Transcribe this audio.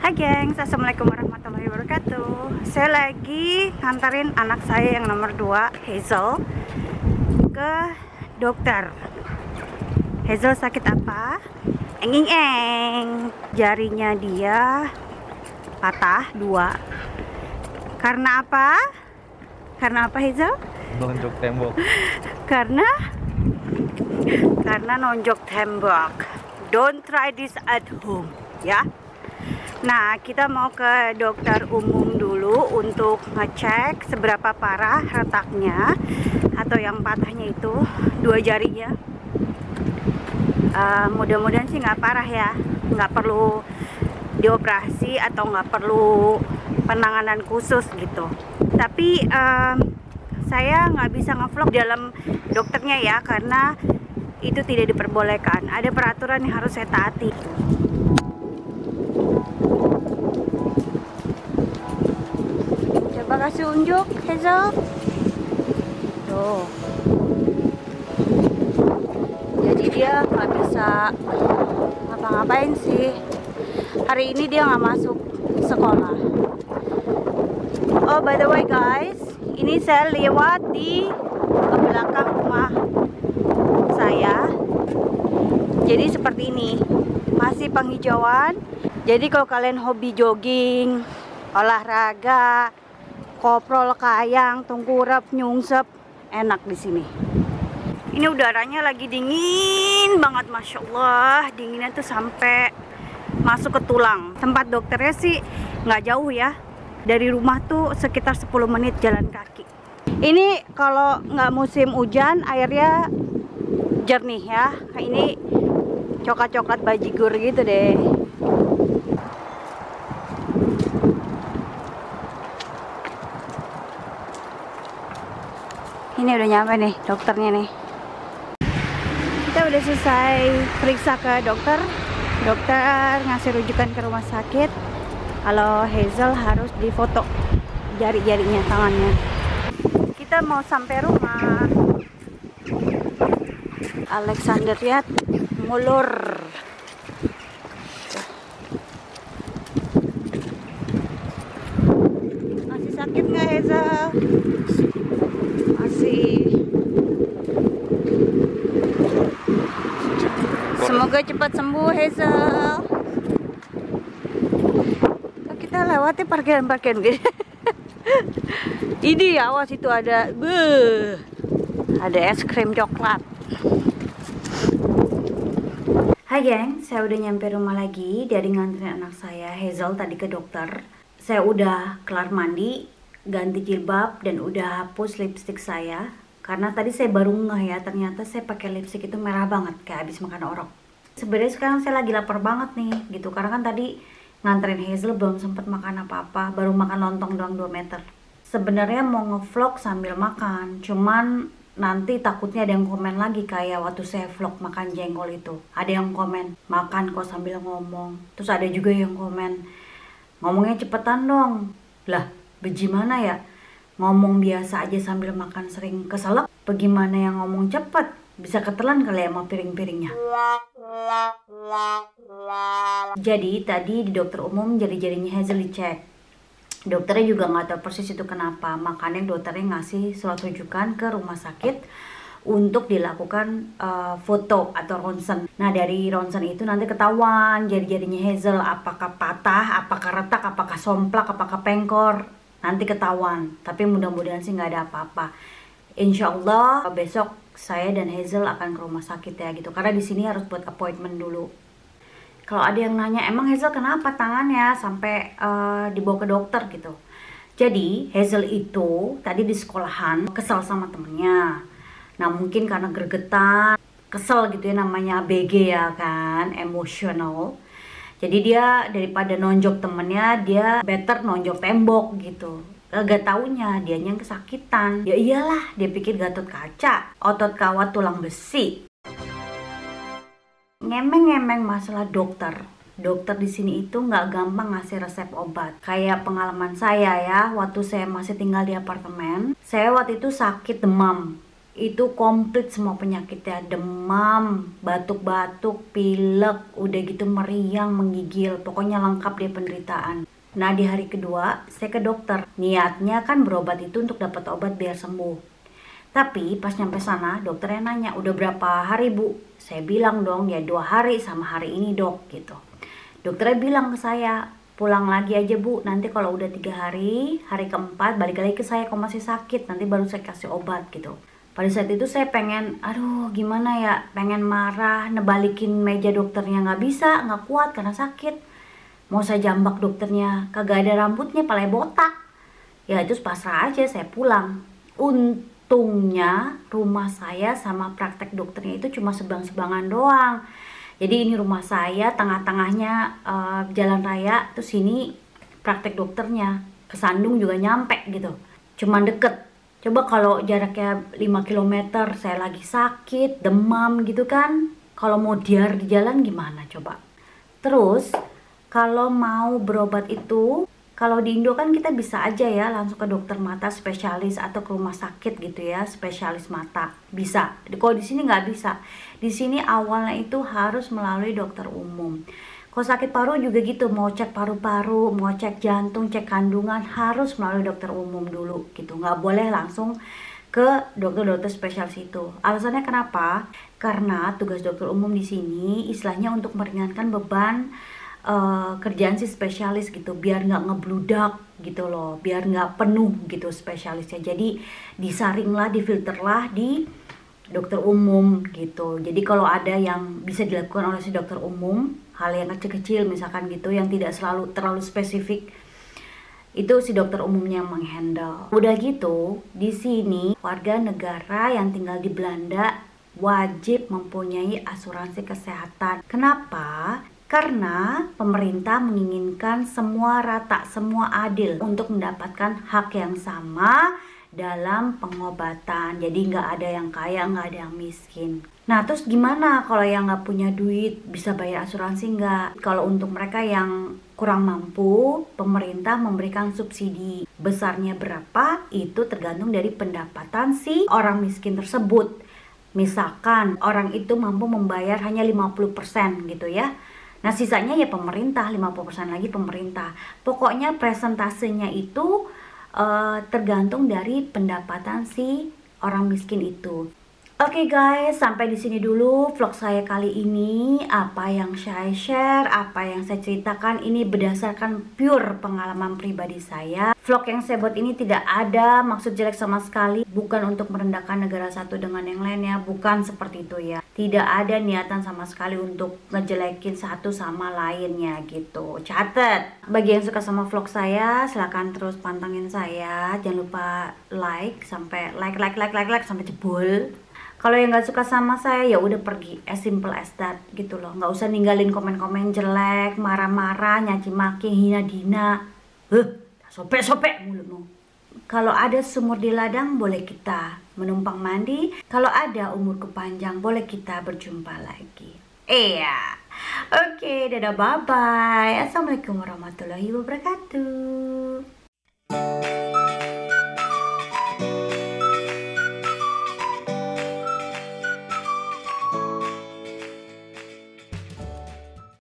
Hai gengs, assalamualaikum warahmatullahi wabarakatuh. Saya lagi nganterin anak saya yang nomor 2, Hazel, ke dokter. Hazel sakit apa? Eng. Jarinya dia patah 2. Karena apa? Karena apa, Hazel? Nonjok tembok. Karena nonjok tembok. Don't try this at home, ya. Nah, kita mau ke dokter umum dulu untuk ngecek seberapa parah retaknya atau yang patahnya itu 2 jarinya. Mudah-mudahan sih nggak parah ya, nggak perlu dioperasi atau nggak perlu penanganan khusus gitu. Tapi saya nggak bisa ngevlog dalam dokternya ya, karena itu tidak diperbolehkan. Ada peraturan yang harus saya taati. Coba kasih unjuk, Hazel. Tuh. Jadi dia nggak bisa ngapa-ngapain sih. Hari ini dia nggak masuk sekolah. Oh, by the way guys, ini saya lewat di belakang rumah saya. Jadi seperti ini, masih penghijauan. Jadi kalau kalian hobi jogging, olahraga, koprol, kayang, tengkurap, nyungsep, enak di sini. Ini udaranya lagi dingin banget, masya Allah. Dinginnya tuh sampai masuk ke tulang. Tempat dokternya sih nggak jauh ya. Dari rumah tuh sekitar 10 menit jalan kaki. Ini kalau nggak musim hujan airnya jernih ya. Ini coklat-coklat bajigur gitu deh. Ini udah nyampe nih dokternya nih. Kita udah selesai periksa ke dokter. Dokter ngasih rujukan ke rumah sakit. Kalau Hazel harus difoto jari-jarinya, tangannya. Kita mau sampai rumah. Alexander lihat ngulur. Masih sakit nggak, Hazel? Masih. Semoga cepat sembuh, Hazel. Kita lewati parkiran-parkiran gitu. Ini awas, itu ada es krim coklat. Hai geng, saya udah nyampe rumah lagi dari nganterin anak saya Hazel tadi ke dokter. Saya udah kelar mandi, ganti jilbab, dan udah hapus lipstick saya. Karena tadi saya baru ngeh ya, ternyata saya pakai lipstick itu merah banget kayak habis makan orok. Sebenarnya sekarang saya lagi lapar banget nih gitu, karena kan tadi nganterin Hazel belum sempet makan apa-apa, baru makan lontong doang 2 meter. Sebenarnya mau ngevlog sambil makan, cuman nanti takutnya ada yang komen lagi kayak waktu saya vlog makan jengkol itu. Ada yang komen, makan kok sambil ngomong. Terus ada juga yang komen, ngomongnya cepetan dong. Lah, bagaimana ya? Ngomong biasa aja sambil makan sering keselak, bagaimana yang ngomong cepet? Bisa ketelan kali ya sama piring-piringnya. Jadi tadi di dokter umum jari-jarinya Hazel dicek. Dokternya juga nggak tahu persis itu kenapa. Makanya dokternya ngasih surat rujukan ke rumah sakit untuk dilakukan foto atau ronsen. Nah dari ronsen itu nanti ketahuan jari-jarinya Hazel apakah patah, apakah retak, apakah somplak, apakah pengkor. Nanti ketahuan. Tapi mudah-mudahan sih nggak ada apa-apa. Insya Allah besok saya dan Hazel akan ke rumah sakit ya gitu. Karena di sini harus buat appointment dulu. Kalau ada yang nanya, emang Hazel kenapa tangannya sampai dibawa ke dokter gitu. Jadi Hazel itu tadi di sekolahan kesel sama temennya. Nah mungkin karena gregetan, kesel gitu ya, namanya ABG ya kan, emotional. Jadi dia daripada nonjok temennya, dia better nonjok tembok gitu. Gak taunya dianya yang kesakitan. Ya iyalah, dia pikir Gatot kaca, otot kawat tulang besi. Ngemeng-ngemeng masalah dokter. Dokter di sini itu nggak gampang ngasih resep obat. Kayak pengalaman saya ya, waktu saya masih tinggal di apartemen, saya waktu itu sakit demam. Itu komplit semua penyakitnya, demam, batuk-batuk, pilek, udah gitu meriang, menggigil, pokoknya lengkap deh penderitaan. Nah di hari kedua saya ke dokter, niatnya kan berobat itu untuk dapat obat biar sembuh. Tapi pas nyampe sana dokternya nanya, udah berapa hari bu? Saya bilang dong ya 2 hari sama hari ini dok gitu. Dokternya bilang ke saya, pulang lagi aja bu, nanti kalau udah 3 hari, hari keempat balik lagi ke saya kalau masih sakit, nanti baru saya kasih obat gitu. Pada saat itu saya pengen, aduh gimana ya, pengen marah, nebalikin meja dokternya, nggak bisa, nggak kuat karena sakit. Mau saya jambak dokternya, kagak ada rambutnya, palanya botak. Ya terus pasrah aja, saya pulang. Untungnya rumah saya sama praktek dokternya itu cuma sebang-sebangan doang. Jadi ini rumah saya, tengah-tengahnya jalan raya, terus sini praktek dokternya. Ke Sandung juga nyampe gitu. Cuman deket. Coba kalau jaraknya 5 kilometer, saya lagi sakit, demam gitu kan. Kalau mau diar di jalan gimana coba? Terus kalau mau berobat itu, kalau di Indo kan kita bisa aja ya langsung ke dokter mata spesialis atau ke rumah sakit gitu ya, spesialis mata. Bisa. Kalau di sini nggak bisa. Di sini awalnya itu harus melalui dokter umum. Kalau sakit paru juga gitu, mau cek paru-paru, mau cek jantung, cek kandungan, harus melalui dokter umum dulu gitu. Nggak boleh langsung ke dokter-dokter spesialis itu. Alasannya kenapa? Karena tugas dokter umum di sini istilahnya untuk meringankan beban kerjaan si spesialis gitu, biar nggak ngebludak gitu loh, biar nggak penuh gitu spesialisnya. Jadi disaring lah, difilter lah di dokter umum gitu. Jadi kalau ada yang bisa dilakukan oleh si dokter umum, hal yang kecil-kecil misalkan gitu, yang tidak selalu terlalu spesifik, itu si dokter umumnya yang menghandle. Udah gitu, di sini warga negara yang tinggal di Belanda wajib mempunyai asuransi kesehatan. Kenapa? Karena pemerintah menginginkan semua rata, semua adil untuk mendapatkan hak yang sama dalam pengobatan. Jadi nggak ada yang kaya, nggak ada yang miskin. Nah terus gimana kalau yang nggak punya duit, bisa bayar asuransi nggak? Kalau untuk mereka yang kurang mampu, pemerintah memberikan subsidi. Besarnya berapa? Itu tergantung dari pendapatan si orang miskin tersebut. Misalkan orang itu mampu membayar hanya 50% gitu ya. Nah sisanya ya pemerintah, 50% lagi pemerintah. Pokoknya presentasenya itu tergantung dari pendapatan si orang miskin itu. Oke guys, sampai di sini dulu vlog saya kali ini. Apa yang saya share, apa yang saya ceritakan ini berdasarkan pure pengalaman pribadi saya. Vlog yang saya buat ini tidak ada maksud jelek sama sekali, bukan untuk merendahkan negara satu dengan yang lainnya, bukan seperti itu ya. Tidak ada niatan sama sekali untuk ngejelekin satu sama lainnya gitu. Catet. Bagi yang suka sama vlog saya, silahkan terus pantengin saya. Jangan lupa like sampai like sampai jebol. Kalau yang nggak suka sama saya ya udah pergi, as simple as that gitu loh. Nggak usah ninggalin komen-komen jelek, marah-marah, nyaci maki, hina dina. Sopek-sopek mulutmu. Kalau ada sumur di ladang boleh kita menumpang mandi. Kalau ada umurku panjang boleh kita berjumpa lagi. Iya. Oke, dadah, bye bye. Assalamualaikum warahmatullahi wabarakatuh.